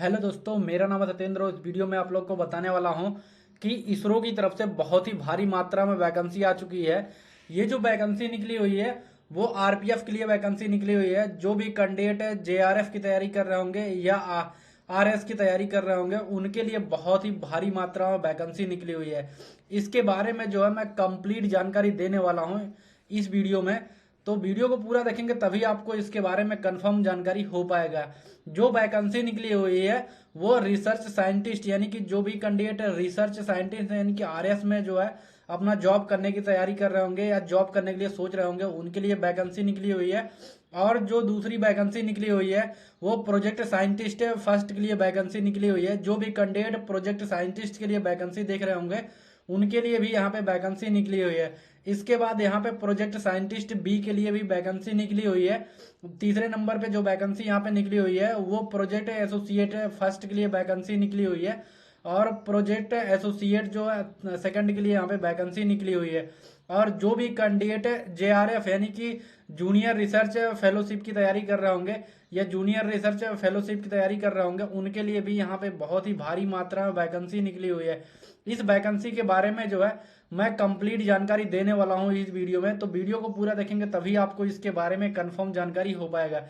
Hello दोस्तों, मेरा नाम है सत्येंद्र और इस वीडियो में आप लोग को बताने वाला हूं कि इसरो की तरफ से बहुत ही भारी मात्रा में वैकेंसी आ चुकी है। ये जो वैकेंसी निकली हुई है वो आरपीएफ के लिए वैकेंसी निकली हुई है। जो भी कैंडिडेट जेआरएफ की तैयारी कर रहे होंगे या आरएस की तैयारी कर रहे होंगे उनके लिए बहुत ही भारी मात्रा में वैकेंसी निकली हुई है। इसके बारे में जो है मैं कंप्लीट जानकारी देने वाला हूँ इस वीडियो में। तो वीडियो को पूरा देखेंगे तभी आपको इसके बारे में कंफर्म जानकारी हो पाएगा। जो वैकेंसी निकली हुई है वो रिसर्च साइंटिस्ट यानी कि जो भी कैंडिडेट रिसर्च साइंटिस्ट यानी कि आरएस में जो है अपना जॉब करने की तैयारी कर रहे होंगे या जॉब करने के लिए सोच रहे होंगे उनके लिए वैकेंसी निकली हुई है। और जो दूसरी वैकेंसी निकली हुई है वो प्रोजेक्ट साइंटिस्ट फर्स्ट के लिए वैकेंसी निकली हुई है। जो भी कैंडिडेट प्रोजेक्ट साइंटिस्ट के लिए वैकेंसी देख रहे होंगे उनके लिए भी यहाँ पे वैकेंसी निकली हुई है। इसके बाद यहाँ पे प्रोजेक्ट साइंटिस्ट बी के लिए भी वैकेंसी निकली हुई है। तीसरे नंबर पे जो वैकेंसी यहाँ पे निकली हुई है वो प्रोजेक्ट एसोसिएट फर्स्ट के लिए वैकेंसी निकली हुई है। और प्रोजेक्ट एसोसिएट जो है सेकंड के लिए यहाँ पे वैकेंसी निकली हुई है। और जो भी कैंडिडेट जेआरएफ यानी कि जूनियर रिसर्च फेलोशिप की तैयारी कर रहे होंगे या जूनियर रिसर्च फेलोशिप की तैयारी कर रहे होंगे उनके लिए भी यहाँ पे बहुत ही भारी मात्रा में वैकेंसी निकली हुई है। इस वैकेंसी के बारे में जो है मैं कंप्लीट जानकारी देने वाला हूँ इस वीडियो में। तो वीडियो को पूरा देखेंगे तभी आपको इसके बारे में कंफर्म जानकारी हो पाएगा।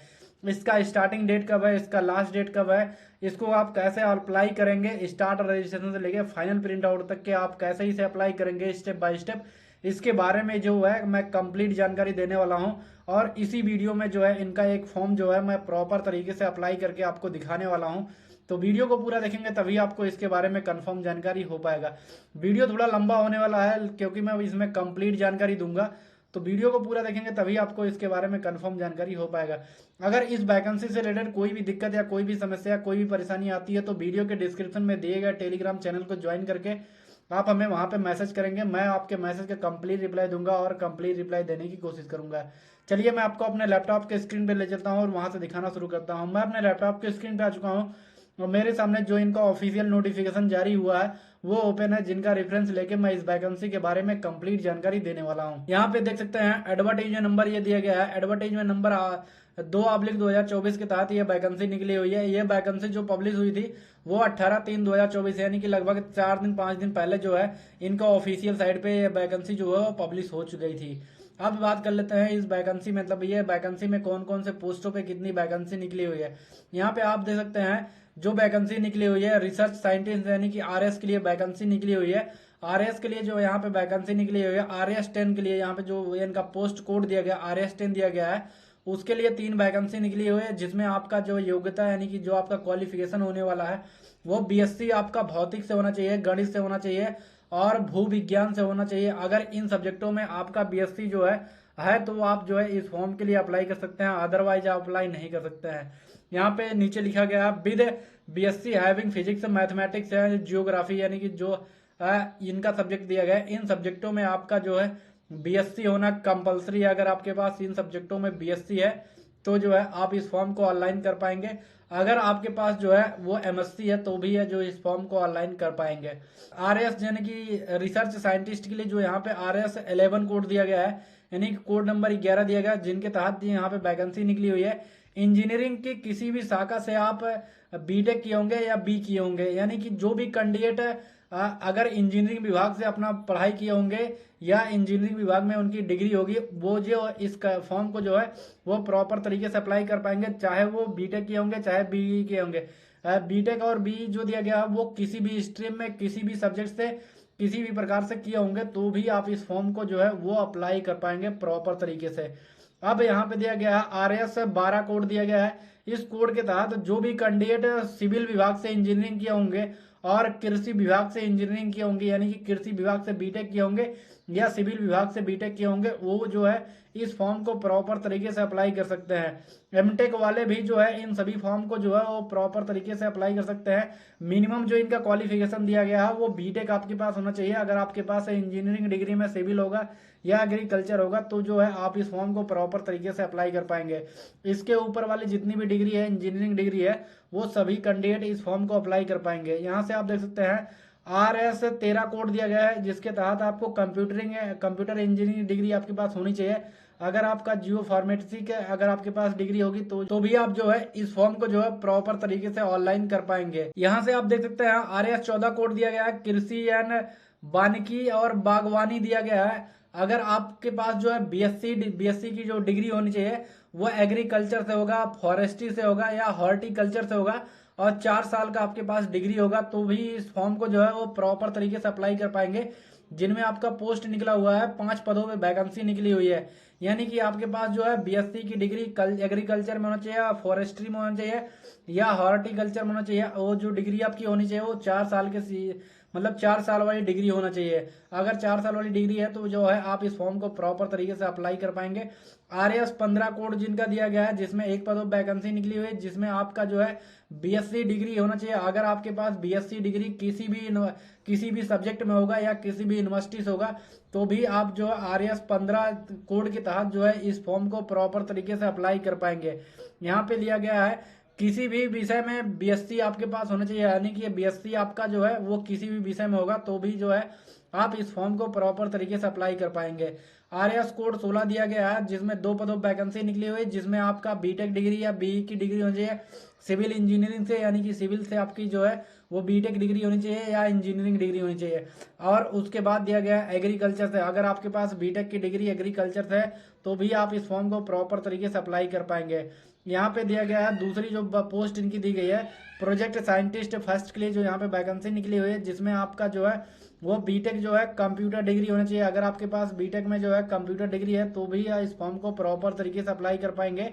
इसका स्टार्टिंग डेट कब है, इसका लास्ट डेट कब है, इसको आप कैसे अप्लाई करेंगे, स्टार्ट रजिस्ट्रेशन से लेके फाइनल प्रिंट आउट तक के आप कैसे इसे अप्लाई करेंगे स्टेप बाय स्टेप, इसके बारे में जो है मैं कंप्लीट जानकारी देने वाला हूं। और इसी वीडियो में जो है इनका एक फॉर्म जो है मैं प्रॉपर तरीके से अप्लाई करके आपको दिखाने वाला हूं। तो वीडियो को पूरा देखेंगे तभी आपको इसके बारे में कंफर्म जानकारी हो पाएगा। वीडियो थोड़ा लंबा होने वाला है क्योंकि मैं इसमें कंप्लीट जानकारी दूंगा। तो वीडियो को पूरा देखेंगे तभी आपको इसके बारे में कंफर्म जानकारी हो पाएगा। अगर इस वैकेंसी से रिलेटेड कोई भी दिक्कत या कोई भी समस्या कोई भी परेशानी आती है तो वीडियो के डिस्क्रिप्शन में दिए गए टेलीग्राम चैनल को ज्वाइन करके आप हमें वहां पे मैसेज करेंगे। मैं आपके मैसेज का कंप्लीट रिप्लाई दूंगा और कंप्लीट रिप्लाई देने की कोशिश करूंगा। चलिए मैं आपको अपने लैपटॉप के स्क्रीन पे ले चलता हूँ और वहां से दिखाना शुरू करता हूँ। मैं अपने लैपटॉप के स्क्रीन पे आ चुका हूँ और मेरे सामने जो इनका ऑफिशियल नोटिफिकेशन जारी हुआ है वो ओपन है, जिनका रेफरेंस लेके मैं इस वैकेंसी के बारे में कंप्लीट जानकारी देने वाला हूँ। यहाँ पे देख सकते हैं एडवर्टाइजमेंट नंबर ये दिया गया है। एडवर्टाइजमेंट नंबर 2/2024 के तहत ये वैकेंसी निकली हुई है। ये वैकेंसी जो पब्लिश हुई थी वो 18/3/2024 यानी कि लगभग 4 दिन 5 दिन पहले जो है इनका ऑफिशियल साइट पे ये वैकेंसी जो है वो पब्लिश हो चुकी थी। अब बात कर लेते हैं इस वैकेंसी मतलब ये वैकेंसी में कौन कौन से पोस्टों पे कितनी वैकेंसी निकली हुई है। यहाँ पे आप देख सकते हैं जो वैकेंसी निकली हुई है रिसर्च साइंटिस्ट यानी कि आरएस के लिए वैकेंसी निकली हुई है। आरएस के लिए जो यहाँ पे वैकेंसी निकली हुई है RS10 के लिए यहाँ पे जो इनका पोस्ट कोड दिया गया RS10 दिया गया है उसके लिए 3 वैकेंसी निकली हुई है। जिसमें आपका जो योग्यता यानी कि जो आपका क्वालिफिकेशन होने वाला है वो बीएससी आपका भौतिक से होना चाहिए, गणित से होना चाहिए और भू विज्ञान से होना चाहिए। अगर इन सब्जेक्टों में आपका बीएससी जो है तो आप जो है इस फॉर्म के लिए अप्लाई कर सकते हैं, अदरवाइज आप अप्लाई नहीं कर सकते हैं। यहाँ पे नीचे लिखा गया है with BSc having physics mathematics है जियोग्राफी यानी कि जो इनका सब्जेक्ट दिया गया है इन सब्जेक्टों में आपका जो है बीएससी होना कंपलसरी है। अगर आपके पास इन सब्जेक्टों में बीएससी है तो जो है आप इस फॉर्म को ऑनलाइन कर पाएंगे। अगर आपके पास जो है वो एमएससी है तो भी है जो इस फॉर्म को ऑनलाइन कर पाएंगे। आरएस यानी कि रिसर्च साइंटिस्ट के लिए जो यहाँ पे RS11 कोड दिया गया है यानी कि कोड नंबर 11 दिया गया जिनके तहत यहाँ पे वैकेंसी निकली हुई है। इंजीनियरिंग की किसी भी शाखा से आप बीटेक किए होंगे या बी किए होंगे यानी कि जो भी कैंडिडेट अगर इंजीनियरिंग विभाग से अपना पढ़ाई किए होंगे या इंजीनियरिंग विभाग में उनकी डिग्री होगी वो जो इस फॉर्म को जो है वो प्रॉपर तरीके से अप्लाई कर पाएंगे, चाहे वो बीटेक किए होंगे चाहे बीई किए होंगे। बीटेक और बी जो दिया गया है वो किसी भी स्ट्रीम में किसी भी सब्जेक्ट से किसी भी प्रकार से किए होंगे तो भी आप इस फॉर्म को जो है वो अप्लाई कर पाएंगे प्रॉपर तरीके से। अब यहाँ पे दिया गया है RS12 कोड दिया गया है। इस कोड के तहत जो भी कैंडिडेट सिविल विभाग से इंजीनियरिंग किए होंगे और कृषि विभाग से इंजीनियरिंग किए होंगे यानी कि कृषि विभाग से बीटेक किए होंगे या सिविल विभाग से बीटेक किए होंगे वो जो है इस फॉर्म को प्रॉपर तरीके से अप्लाई कर सकते हैं। एमटेक वाले भी जो है इन सभी फॉर्म को जो है वो प्रॉपर तरीके से अप्लाई कर सकते हैं। मिनिमम जो इनका क्वालिफिकेशन दिया गया है वो बीटेक आपके पास होना चाहिए। अगर आपके पास इंजीनियरिंग डिग्री में सिविल होगा या एग्रीकल्चर होगा तो जो है आप इस फॉर्म को प्रॉपर तरीके से अप्लाई कर पाएंगे। इसके ऊपर वाली जितनी भी डिग्री है इंजीनियरिंग डिग्री है वो सभी कैंडिडेट इस फॉर्म को अप्लाई कर पाएंगे। यहाँ से आप देख सकते हैं RS13 कोड दिया गया है जिसके तहत आपको कंप्यूटर इंजीनियरिंग डिग्री आपके पास होनी चाहिए। अगर आपका जियो फार्मेसी के अगर आपके पास डिग्री होगी तो भी आप जो है इस फॉर्म को जो है प्रॉपर तरीके से ऑनलाइन कर पाएंगे। यहाँ से आप देख सकते हैं RS14 कोड दिया गया है, कृषि एंड वानिकी और बागवानी दिया गया है। अगर आपके पास जो है बीएससी की जो डिग्री होनी चाहिए वो एग्रीकल्चर से होगा, फॉरेस्ट्री से होगा या हॉर्टिकल्चर से होगा और 4 साल का आपके पास डिग्री होगा तो भी इस फॉर्म को जो है वो प्रॉपर तरीके से अप्लाई कर पाएंगे। जिनमें आपका पोस्ट निकला हुआ है 5 पदों में वैकेंसी निकली हुई है। यानी कि आपके पास जो है बीएससी की डिग्री एग्रीकल्चर में होना चाहिए या फॉरेस्ट्री में होना चाहिए या हॉर्टिकल्चर में होना चाहिए। वो जो डिग्री आपकी होनी चाहिए वो 4 साल के मतलब 4 साल वाली डिग्री होना चाहिए। अगर 4 साल वाली डिग्री है तो जो है आप इस फॉर्म को प्रॉपर तरीके से अप्लाई कर पाएंगे। RS15 कोड जिनका दिया गया है जिसमें 1 पदों वैकेंसी निकली हुई है, जिसमें आपका जो है बीएससी डिग्री होना चाहिए। अगर आपके पास बीएससी डिग्री किसी भी सब्जेक्ट में होगा या किसी भी यूनिवर्सिटी से होगा तो भी आप जो है RS15 कोड के तहत जो है इस फॉर्म को प्रॉपर तरीके से अप्लाई कर पाएंगे। यहाँ पे लिया गया है किसी भी विषय में बीएससी आपके पास होना चाहिए, यानी कि बीएससी आपका जो है वो किसी भी विषय में होगा तो भी जो है आप इस फॉर्म को प्रॉपर तरीके से अप्लाई कर पाएंगे। RS कोड 16 दिया गया है जिसमें 2 पदों वैकेंसी निकली हुई, जिसमें आपका बीटेक डिग्री या बीई की डिग्री होनी चाहिए सिविल इंजीनियरिंग से, यानी कि सिविल से आपकी जो है वो बीटेक डिग्री होनी चाहिए या इंजीनियरिंग डिग्री होनी चाहिए। और उसके बाद दिया गया है एग्रीकल्चर से, अगर आपके पास बीटेक की डिग्री एग्रीकल्चर से है तो भी आप इस फॉर्म को प्रॉपर तरीके से अप्लाई कर पाएंगे। यहाँ पे दिया गया है दूसरी जो पोस्ट इनकी दी गई है प्रोजेक्ट साइंटिस्ट फर्स्ट के लिए जो यहाँ पे वैकेंसी निकली हुई है, जिसमें आपका जो है वो बीटेक जो है कंप्यूटर डिग्री होनी चाहिए। अगर आपके पास बीटेक में जो है कंप्यूटर डिग्री है तो भी इस फॉर्म को प्रॉपर तरीके से अप्लाई कर पाएंगे।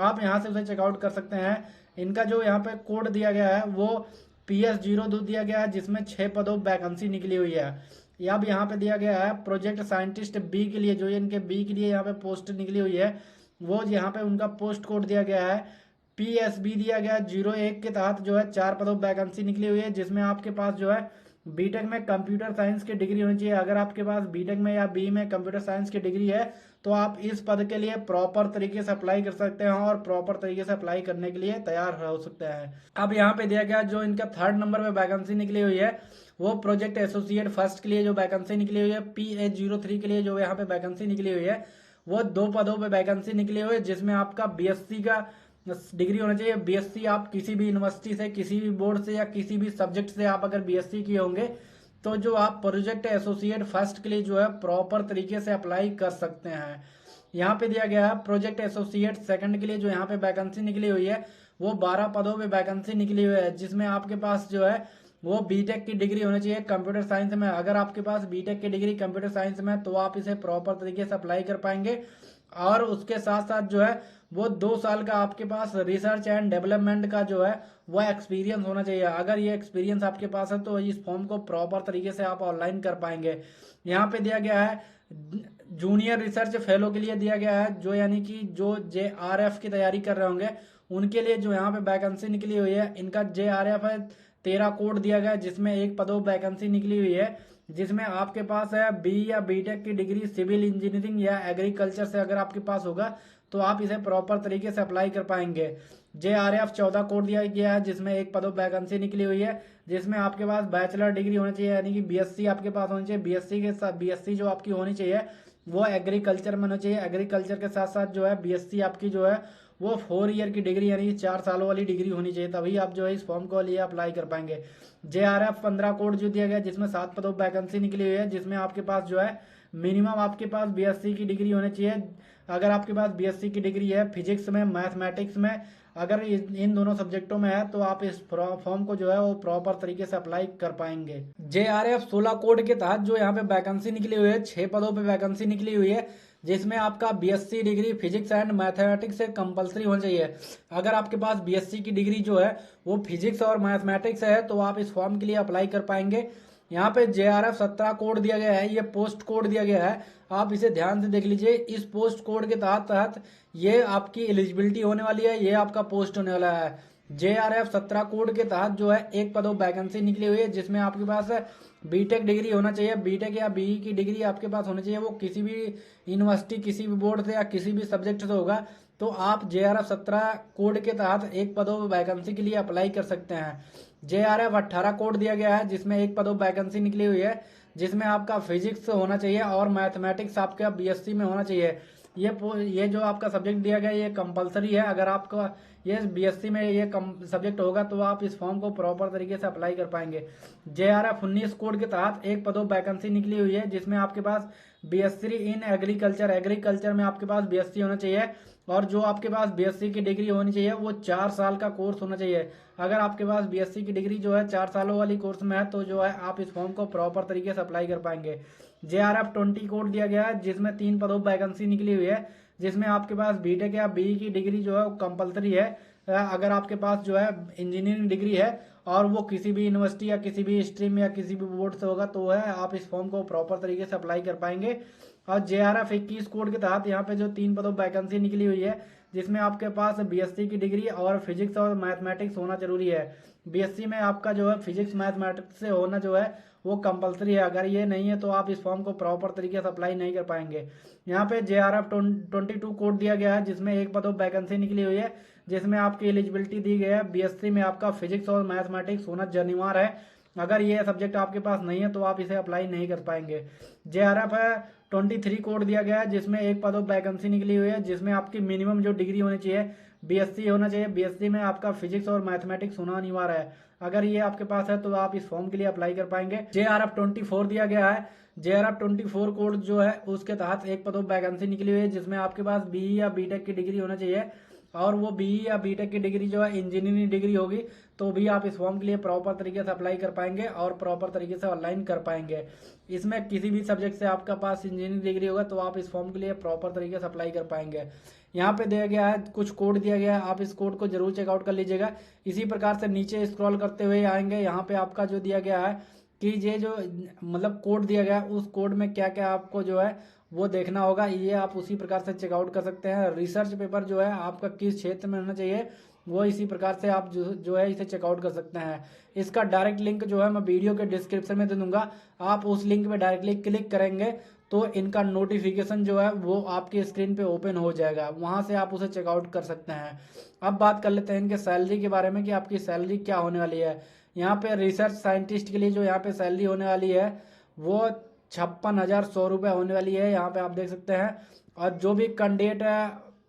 आप यहाँ से उसे चेकआउट कर सकते हैं। इनका जो यहाँ पे कोड दिया गया है वो PS02 दिया गया है जिसमें 6 पदों वैकेंसी निकली हुई है। अब यहाँ पे दिया गया है प्रोजेक्ट साइंटिस्ट बी के लिए, जो इनके बी के लिए यहाँ पे पोस्ट निकली हुई है वो यहाँ पे उनका पोस्ट कोड दिया गया है PSB दिया गया 01 के तहत जो है 4 पदों वैकेंसी निकली हुई है, जिसमें आपके पास जो है बीटेक में कंप्यूटर साइंस की डिग्री होनी चाहिए। अगर आपके पास बीटेक में या बी में कंप्यूटर साइंस की डिग्री है तो आप इस पद के लिए प्रॉपर तरीके से अप्लाई कर सकते हैं और प्रॉपर तरीके से अप्लाई करने के लिए तैयार हो सकते हैं। अब यहाँ पे दिया गया जो इनका 3rd नंबर पे वैकेंसी निकली हुई है वो प्रोजेक्ट एसोसिएट फर्स्ट के लिए जो वैकेंसी निकली हुई है, PH03 के लिए जो यहाँ पे वैकेंसी निकली हुई है वो 2 पदों पे वैकेंसी निकली हुई है, जिसमें आपका बीएससी का डिग्री होना चाहिए। बीएससी आप किसी भी यूनिवर्सिटी से, किसी भी बोर्ड से या किसी भी सब्जेक्ट से आप अगर बीएससी किए होंगे तो जो आप प्रोजेक्ट एसोसिएट फर्स्ट के लिए जो है प्रॉपर तरीके से अप्लाई कर सकते हैं। यहाँ पे दिया गया है प्रोजेक्ट एसोसिएट सेकंड के लिए जो यहाँ पे वैकेंसी निकली हुई है वो 12 पदों पे वैकेंसी निकली हुई है, जिसमें आपके पास जो है वो बीटेक की डिग्री होनी चाहिए कंप्यूटर साइंस में। अगर आपके पास बीटेक की डिग्री कंप्यूटर साइंस में तो आप इसे प्रॉपर तरीके से अप्लाई कर पाएंगे। और उसके साथ साथ जो है वो 2 साल का आपके पास रिसर्च एंड डेवलपमेंट का जो है वो एक्सपीरियंस होना चाहिए। अगर ये एक्सपीरियंस आपके पास है तो इस फॉर्म को प्रॉपर तरीके से आप ऑनलाइन कर पाएंगे। यहाँ पे दिया गया है जूनियर रिसर्च फेलो के लिए दिया गया है, जो यानी कि जो JRF की तैयारी कर रहे होंगे उनके लिए जो यहाँ पे वैकेंसी निकली हुई है। इनका JRF है 13 कोड दिया गया है जिसमें 1 पदों वैकेंसी निकली हुई है, जिसमें आपके पास है बी या बीटेक की डिग्री सिविल इंजीनियरिंग या एग्रीकल्चर से अगर आपके पास होगा तो आप इसे प्रॉपर तरीके से अप्लाई कर पाएंगे। JRF 14 कोड दिया गया है जिसमें 1 पदों वैकेंसी निकली हुई है, जिसमें आपके पास बैचलर डिग्री होनी चाहिए, यानी कि बीएससी आपके पास होनी चाहिए। बीएससी के साथ बीएससी जो आपकी होनी चाहिए वो एग्रीकल्चर में होना चाहिए। एग्रीकल्चर के साथ साथ जो है बीएससी आपकी जो है वो 4 ईयर की डिग्री यानी 4 सालों वाली डिग्री होनी चाहिए, तभी आप जो है इस फॉर्म को लिए अप्लाई कर पाएंगे। JRF 15 कोड जो दिया गया जिसमें 7 पदों वैकेंसी निकली हुई है, जिसमें आपके पास जो है मिनिमम आपके पास बीएससी की डिग्री होनी चाहिए। अगर आपके पास बीएससी की डिग्री है फिजिक्स में, मैथमेटिक्स में, अगर इन दोनों सब्जेक्टों में है तो आप इस फॉर्म को जो है वो प्रॉपर तरीके से अप्लाई कर पाएंगे। JRF 16 कोड के तहत जो यहाँ पे वैकेंसी निकली हुई है 6 पदों पे वैकेंसी निकली हुई है, जिसमें आपका BSc degree physics and mathematics से कंपलसरी होनी चाहिए। अगर आपके पास बीएससी की डिग्री जो है वो फिजिक्स और मैथमेटिक्स है तो आप इस फॉर्म के लिए अप्लाई कर पाएंगे। यहाँ पे JRF 17 कोड दिया गया है, ये पोस्ट कोड दिया गया है, आप इसे ध्यान से देख लीजिए। इस पोस्ट कोड के तहत ये आपकी एलिजिबिलिटी होने वाली है, ये आपका पोस्ट होने वाला है। JRF 17 कोड के तहत जो है 1 पदों वैकेंसी निकली हुई है, जिसमें आपके पास बीटेक डिग्री होना चाहिए। बीटेक या बीई की डिग्री आपके पास होनी चाहिए, वो किसी भी यूनिवर्सिटी, किसी भी बोर्ड से या किसी भी सब्जेक्ट से होगा तो आप JRF 17 कोड के तहत 1 पदों वैकेंसी के लिए अप्लाई कर सकते हैं। JRF 18 कोड दिया गया है जिसमें 1 पदों वैकेंसी निकली हुई है, जिसमें आपका फिजिक्स होना चाहिए और मैथमेटिक्स आपका बीएससी में होना चाहिए। ये जो आपका सब्जेक्ट दिया गया है ये कंपलसरी है। अगर आपका ये बीएससी में ये सब्जेक्ट होगा तो आप इस फॉर्म को प्रॉपर तरीके से अप्लाई कर पाएंगे। JRF 19 कोड के तहत एक पदों वैकेंसी निकली हुई है, जिसमें आपके पास बीएससी इन एग्रीकल्चर में आपके पास बीएससी होना चाहिए, और जो आपके पास बीएससी की डिग्री होनी चाहिए वो 4 साल का कोर्स होना चाहिए। अगर आपके पास बीएससी की डिग्री जो है 4 सालों वाली कोर्स में है तो जो है आप इस फॉर्म को प्रॉपर तरीके से अप्लाई कर पाएंगे। JRF 20 कोड दिया गया है, जिसमें 3 पदों वैकेंसी निकली हुई है, जिसमें आपके पास बीटेक या बीई की डिग्री जो है वो कंपलसरी है। अगर आपके पास जो है इंजीनियरिंग डिग्री है और वो किसी भी यूनिवर्सिटी या किसी भी स्ट्रीम या किसी भी बोर्ड से होगा तो है आप इस फॉर्म को प्रॉपर तरीके से अप्लाई कर पाएंगे। और JRF 21 कोड के तहत यहाँ पे जो 3 पदों वैकेंसी निकली हुई है, जिसमें आपके पास बीएससी की डिग्री और फिजिक्स और मैथमेटिक्स होना जरूरी है। बीएससी में आपका जो है फिजिक्स मैथमेटिक्स से होना जो है वो कंपलसरी है। अगर ये नहीं है तो आप इस फॉर्म को प्रॉपर तरीके से अप्लाई नहीं कर पाएंगे। यहाँ पे JRF 22 कोड दिया गया है, जिसमें एक पदों वैकेंसी निकली हुई है, जिसमें आपकी एलिजिबिलिटी दी गई है बीएससी में आपका फिजिक्स और मैथमेटिक्स होना अनिवार्य है। अगर ये सब्जेक्ट आपके पास नहीं है तो आप इसे अप्लाई नहीं कर पाएंगे। JRF 23 कोड दिया गया है, जिसमें एक पदों वैकेंसी निकली हुई है, जिसमें आपकी मिनिमम जो डिग्री होनी चाहिए बीएससी होना चाहिए। बीएससी में आपका फिजिक्स और मैथमेटिक्स होना अनिवार्य है। अगर ये आपके पास है तो आप इस फॉर्म के लिए अप्लाई कर पाएंगे। JRF 24 दिया गया है। JRF 24 कोड जो है उसके तहत एक पदों वैकेंसी निकली हुई है, जिसमें आपके पास बीई या बीटेक की डिग्री होना चाहिए, और वो बीई या बीटेक की डिग्री जो है इंजीनियरिंग डिग्री होगी तो भी आप इस फॉर्म के लिए प्रॉपर तरीके से अप्लाई कर पाएंगे और प्रॉपर तरीके से ऑनलाइन कर पाएंगे। इसमें किसी भी सब्जेक्ट से आपका पास इंजीनियरिंग डिग्री होगा तो आप इस फॉर्म के लिए प्रॉपर तरीके से अप्लाई कर पाएंगे। यहाँ पे दिया गया है कुछ कोड दिया गया है, आप इस कोड को जरूर चेकआउट कर लीजिएगा। इसी प्रकार से नीचे स्क्रॉल करते हुए आएंगे, यहाँ पे आपका जो दिया गया है कि ये जो मतलब कोड दिया गया है उस कोड में क्या क्या आपको जो है वो देखना होगा, ये आप उसी प्रकार से चेकआउट कर सकते हैं। रिसर्च पेपर जो है आपका किस क्षेत्र में होना चाहिए वो इसी प्रकार से आप जो है इसे चेकआउट कर सकते हैं। इसका डायरेक्ट लिंक जो है मैं वीडियो के डिस्क्रिप्शन में दे दूंगा, आप उस लिंक पे डायरेक्टली क्लिक करेंगे तो इनका नोटिफिकेशन जो है वो आपकी स्क्रीन पे ओपन हो जाएगा, वहां से आप उसे चेकआउट कर सकते हैं। अब बात कर लेते हैं इनके सैलरी के बारे में कि आपकी सैलरी क्या होने वाली है। यहाँ पे रिसर्च साइंटिस्ट के लिए जो यहाँ पे सैलरी होने वाली है वो 56,100 रुपये होने वाली है, यहाँ पे आप देख सकते हैं। और जो भी कैंडिडेट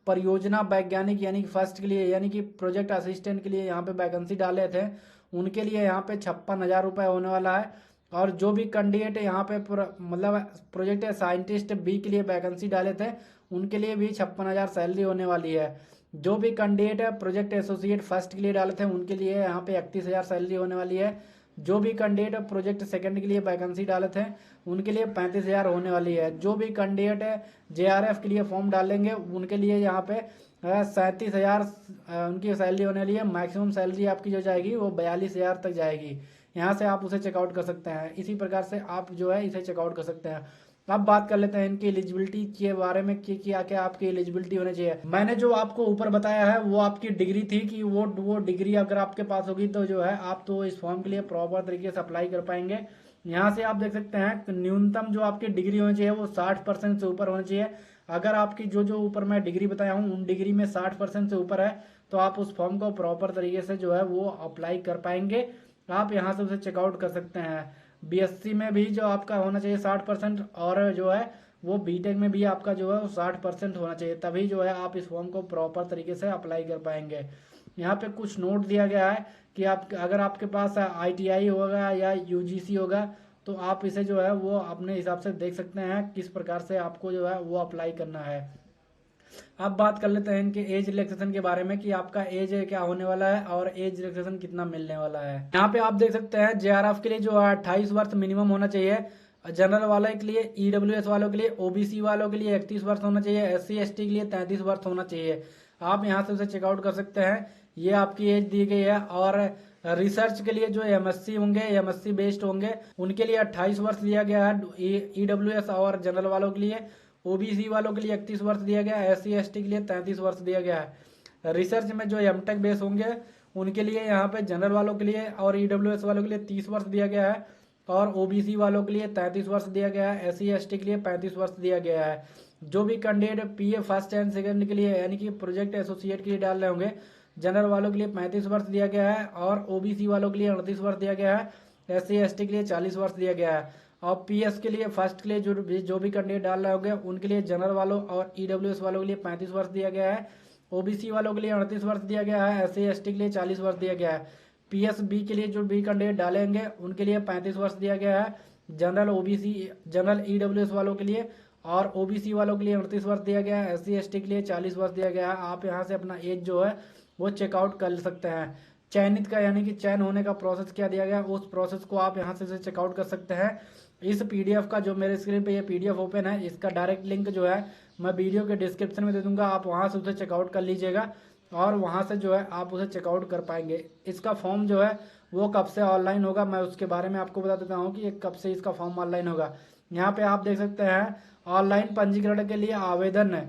परियोजना वैज्ञानिक यानी कि फर्स्ट के लिए यानी कि प्रोजेक्ट असिस्टेंट के लिए यहाँ पे वैकेंसी डाले थे उनके लिए यहाँ पे 56,000 रुपये होने वाला है। और जो भी कैंडिडेट यहाँ पे मतलब प्रोजेक्ट साइंटिस्ट बी के लिए वैकेंसी डाले थे उनके लिए भी 56,000 सैलरी होने वाली है। जो भी कैंडिडेट प्रोजेक्ट एसोसिएट फर्स्ट के लिए डाले थे उनके लिए यहाँ पे 31,000 सैलरी होने वाली है। जो भी कैंडिडेट प्रोजेक्ट सेकंड के लिए वैकेंसी डाले थे उनके लिए 35,000 होने वाली है। जो भी कैंडिडेट JRF के लिए फॉर्म डालेंगे उनके लिए यहाँ पे 37,000 उनकी सैलरी होने वाली है। मैक्सिमम सैलरी आपकी जो जाएगी वो 42,000 तक जाएगी। यहाँ से आप उसे चेकआउट कर सकते हैं। इसी प्रकार से आप जो है इसे चेकआउट कर सकते हैं। अब बात कर लेते हैं इनकी एलिजिबिलिटी के बारे में कि क्या क्या आपकी एलिजिबिलिटी होनी चाहिए। मैंने जो आपको ऊपर बताया है वो आपकी डिग्री थी कि वो डिग्री अगर आपके पास होगी तो जो है आप तो इस फॉर्म के लिए प्रॉपर तरीके से अप्लाई कर पाएंगे। यहाँ से आप देख सकते हैं न्यूनतम जो आपकी डिग्री होनी चाहिए वो 60% से ऊपर होनी चाहिए। अगर आपकी जो जो ऊपर मैं डिग्री बताया हूँ उन डिग्री में 60% से ऊपर है तो आप उस फॉर्म को प्रॉपर तरीके से जो है वो अप्लाई कर पाएंगे। आप यहाँ से उसे चेकआउट कर सकते हैं। बीएससी में भी जो आपका होना चाहिए 60% और जो है वो बीटेक में भी आपका जो है वो 60% होना चाहिए, तभी जो है आप इस फॉर्म को प्रॉपर तरीके से अप्लाई कर पाएंगे। यहाँ पे कुछ नोट दिया गया है कि आप अगर आपके पास ITI होगा या UGC होगा तो आप इसे जो है वो अपने हिसाब से देख सकते हैं किस प्रकार से आपको जो है वो अप्लाई करना है। अब बात कर लेते हैं इनके एज रिलैक्सेशन के बारे में कि आपका एज क्या होने वाला है और एज रिलैक्सेशन कितना मिलने वाला है। यहाँ पे आप देख सकते हैं JRF के लिए जो 28 वर्ष मिनिमम होना चाहिए, जनरल वाले के लिए, EWS वालों के लिए, OBC वालों के लिए 31 वर्ष होना चाहिए, SC ST के लिए 33 वर्ष होना चाहिए। आप यहाँ से उसे चेकआउट कर सकते हैं, ये आपकी एज दी गई है। और रिसर्च के लिए जो MSc होंगे, MSc बेस्ड होंगे, उनके लिए 28 वर्ष दिया गया है EWS और जनरल वालों के लिए। OBC वालों के लिए 31 वर्ष दिया गया है, SC ST के लिए 33 वर्ष दिया गया है। रिसर्च में जो MTech बेस होंगे उनके लिए यहाँ पे जनरल वालों के लिए और EWS वालों के लिए 30 वर्ष दिया गया है, और OBC वालों के लिए 33 वर्ष दिया गया है, SC ST के लिए 35 वर्ष दिया गया है। जो भी candidate PA first and second के लिए यानी कि प्रोजेक्ट एसोसिएट के लिए डाल रहे होंगे, जनरल वालों के लिए 35 वर्ष दिया गया है और OBC वालों के लिए 38 वर्ष दिया गया है, SC ST के लिए 40 वर्ष दिया गया है। और पीएस के लिए फर्स्ट के लिए जो भी कैंडिडेट डाल रहे होंगे उनके लिए जनरल वालों और ईडब्ल्यूएस वालों के लिए 35 वर्ष दिया गया है। ओबीसी वालों के लिए 38 वर्ष दिया गया है। एससी एसटी के लिए 40 वर्ष दिया गया है। पीएसबी के लिए जो भी कैंडिडेट डालेंगे उनके लिए 35 वर्ष दिया गया है। जनरल ईडब्ल्यूएस वालों के लिए और ओबीसी वालों के लिए 38 वर्ष दिया गया है। एससी एसटी के लिए 40 वर्ष दिया गया है। आप यहाँ से अपना एज जो है वो चेकआउट कर सकते हैं। चयनित का यानी कि चयन होने का प्रोसेस क्या दिया गया, उस प्रोसेस को आप यहाँ से चेकआउट कर सकते हैं। इस पीडीएफ का जो मेरे स्क्रीन पे ये पीडीएफ ओपन है, इसका डायरेक्ट लिंक जो है मैं वीडियो के डिस्क्रिप्शन में दे दूंगा। आप वहाँ से उसे चेकआउट कर लीजिएगा और वहाँ से जो है आप उसे चेकआउट कर पाएंगे। इसका फॉर्म जो है वो कब से ऑनलाइन होगा, मैं उसके बारे में आपको बता देता हूँ कि कब से इसका फॉर्म ऑनलाइन होगा। यहाँ पे आप देख सकते हैं ऑनलाइन पंजीकरण के लिए आवेदन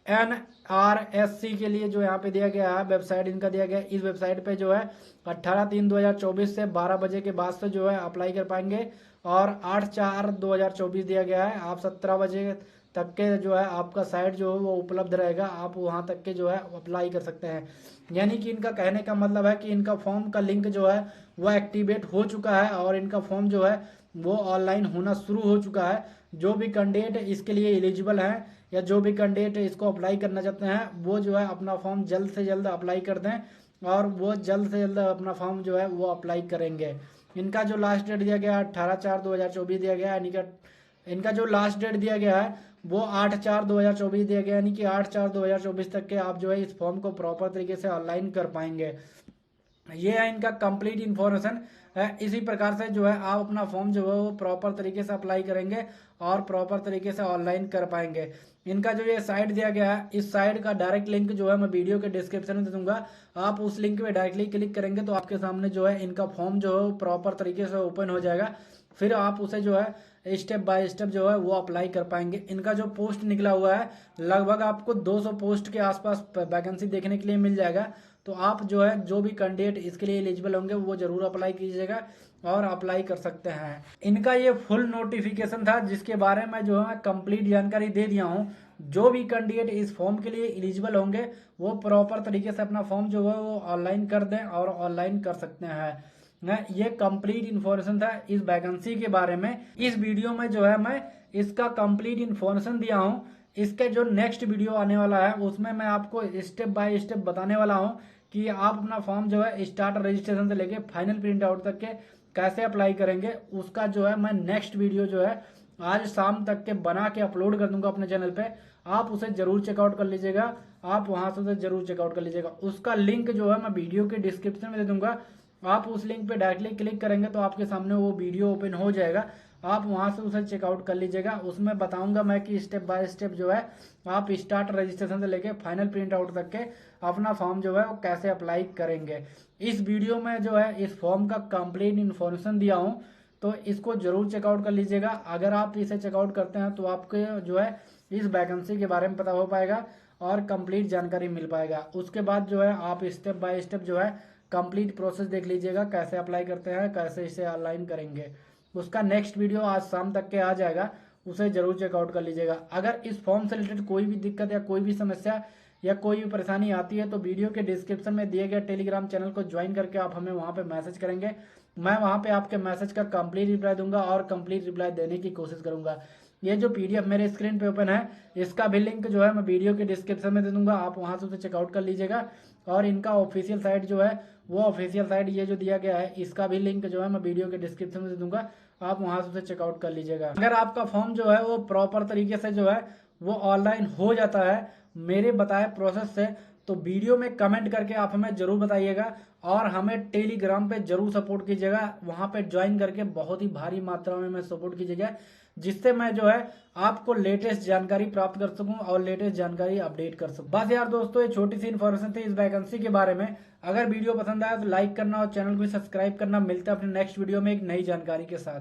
NRSC के लिए जो यहाँ पे दिया गया है, वेबसाइट इनका दिया गया है। इस वेबसाइट पे जो है 18/3/2024 से 12 बजे के बाद से जो है अप्लाई कर पाएंगे और 8/4/2024 दिया गया है। आप 17 बजे तक के जो है आपका साइट जो है वो उपलब्ध रहेगा, आप वहाँ तक के जो है अप्लाई कर सकते हैं। यानी कि इनका कहने का मतलब है कि इनका फॉर्म का लिंक जो है वो एक्टिवेट हो चुका है और इनका फॉर्म जो है वो ऑनलाइन होना शुरू हो चुका है। जो भी कैंडिडेट इसके लिए एलिजिबल हैं या जो भी कैंडिडेट इसको अप्लाई करना चाहते हैं वो जो है अपना फॉर्म जल्द से जल्द अप्लाई कर दें और वो जल्द से जल्द अपना फॉर्म जो है वो अप्लाई करेंगे। इनका जो लास्ट डेट दिया गया है 18/4/2024 दिया गया है, यानी कि इनका जो लास्ट डेट दिया गया है वो 8/4/2024 दिया गया, यानी कि 8/4/2024 तक के आप जो है इस फॉर्म को प्रॉपर तरीके से ऑनलाइन कर पाएंगे। ये है इनका कंप्लीट इन्फॉर्मेशन है। इसी प्रकार से जो है आप अपना फॉर्म जो है वो प्रॉपर तरीके से अप्लाई करेंगे और प्रॉपर तरीके से ऑनलाइन कर पाएंगे। इनका जो ये साइट दिया गया है, इस साइट का डायरेक्ट लिंक जो है मैं वीडियो के डिस्क्रिप्शन में दे दूंगा। आप उस लिंक पे डायरेक्टली क्लिक करेंगे तो आपके सामने जो है इनका फॉर्म जो है वो प्रॉपर तरीके से ओपन हो जाएगा। फिर आप उसे जो है स्टेप बाय स्टेप जो है वो अप्लाई कर पाएंगे। इनका जो पोस्ट निकला हुआ है लगभग आपको 200 पोस्ट के आसपास वैकेंसी देखने के लिए मिल जाएगा। तो आप जो है जो भी कैंडिडेट इसके लिए एलिजिबल होंगे वो जरूर अप्लाई कीजिएगा और अप्लाई कर सकते हैं। इनका ये फुल नोटिफिकेशन था जिसके बारे में जो है कंप्लीट जानकारी दे दिया हूँ। जो भी कैंडिडेट इस फॉर्म के लिए एलिजिबल होंगे वो प्रॉपर तरीके से अपना फॉर्म जो है वो ऑनलाइन कर दें और ऑनलाइन कर सकते हैं। ये कंप्लीट इन्फॉर्मेशन था इस वैकेंसी के बारे में। इस वीडियो में जो है मैं इसका कंप्लीट इन्फॉर्मेशन दिया हूँ। इसके जो नेक्स्ट वीडियो आने वाला है उसमें मैं आपको स्टेप बाय स्टेप बताने वाला हूँ कि आप अपना फॉर्म जो है स्टार्ट रजिस्ट्रेशन से लेके फाइनल प्रिंट आउट तक के कैसे अप्लाई करेंगे। उसका जो है मैं नेक्स्ट वीडियो जो है आज शाम तक के बना के अपलोड कर दूंगा अपने चैनल पे। आप उसे जरूर चेकआउट कर लीजिएगा, आप वहां से उसे जरूर चेकआउट कर लीजिएगा। उसका लिंक जो है मैं वीडियो के डिस्क्रिप्शन में दे दूंगा। आप उस लिंक पे डायरेक्टली क्लिक करेंगे तो आपके सामने वो वीडियो ओपन हो जाएगा, आप वहां से उसे चेकआउट कर लीजिएगा। उसमें बताऊंगा मैं कि स्टेप बाय स्टेप जो है आप स्टार्ट रजिस्ट्रेशन से लेके फाइनल प्रिंट आउट तक के अपना फॉर्म जो है वो कैसे अप्लाई करेंगे। इस वीडियो में जो है इस फॉर्म का कंप्लीट इन्फॉर्मेशन दिया हूँ, तो इसको जरूर चेकआउट कर लीजिएगा। अगर आप इसे चेकआउट करते हैं तो आपको जो है इस वैकेंसी के बारे में पता हो पाएगा और कंप्लीट जानकारी मिल पाएगा। उसके बाद जो है आप स्टेप बाय स्टेप जो है कंप्लीट प्रोसेस देख लीजिएगा, कैसे अप्लाई करते हैं, कैसे इसे ऑनलाइन करेंगे। उसका नेक्स्ट वीडियो आज शाम तक के आ जाएगा, उसे जरूर चेकआउट कर लीजिएगा। अगर इस फॉर्म से रिलेटेड कोई भी दिक्कत या कोई भी समस्या या कोई भी परेशानी आती है तो वीडियो के डिस्क्रिप्शन में दिए गए टेलीग्राम चैनल को ज्वाइन करके आप हमें वहां पे मैसेज करेंगे। मैं वहां पे आपके मैसेज का कंप्लीट रिप्लाई दूंगा और कंप्लीट रिप्लाई देने की कोशिश करूंगा। ये जो पीडीएफ मेरे स्क्रीन पे ओपन है इसका भी लिंक जो है मैं वीडियो के डिस्क्रिप्शन में दे दूंगा, आप वहां से उसे चेकआउट कर लीजिएगा। और इनका ऑफिशियल साइट जो है वो ऑफिशियल साइट ये जो दिया गया है इसका भी लिंक जो है मैं वीडियो के डिस्क्रिप्शन में दे दूंगा, आप वहां से उसे चेकआउट कर लीजिएगा। अगर आपका फॉर्म जो है वो प्रॉपर तरीके से जो है वो ऑनलाइन हो जाता है मेरे बताए प्रोसेस से, तो वीडियो में कमेंट करके आप हमें जरूर बताइएगा और हमें टेलीग्राम पे जरूर सपोर्ट कीजिएगा। वहां पे ज्वाइन करके बहुत ही भारी मात्रा में सपोर्ट कीजिएगा, जिससे मैं जो है आपको लेटेस्ट जानकारी प्राप्त कर सकूं और लेटेस्ट जानकारी अपडेट कर सकूं। बस यार दोस्तों, ये छोटी सी इन्फॉर्मेशन थी इस वैकेंसी के बारे में। अगर वीडियो पसंद आया तो लाइक करना और चैनल को सब्सक्राइब करना। मिलते हैं अपने नेक्स्ट वीडियो में एक नई जानकारी के साथ।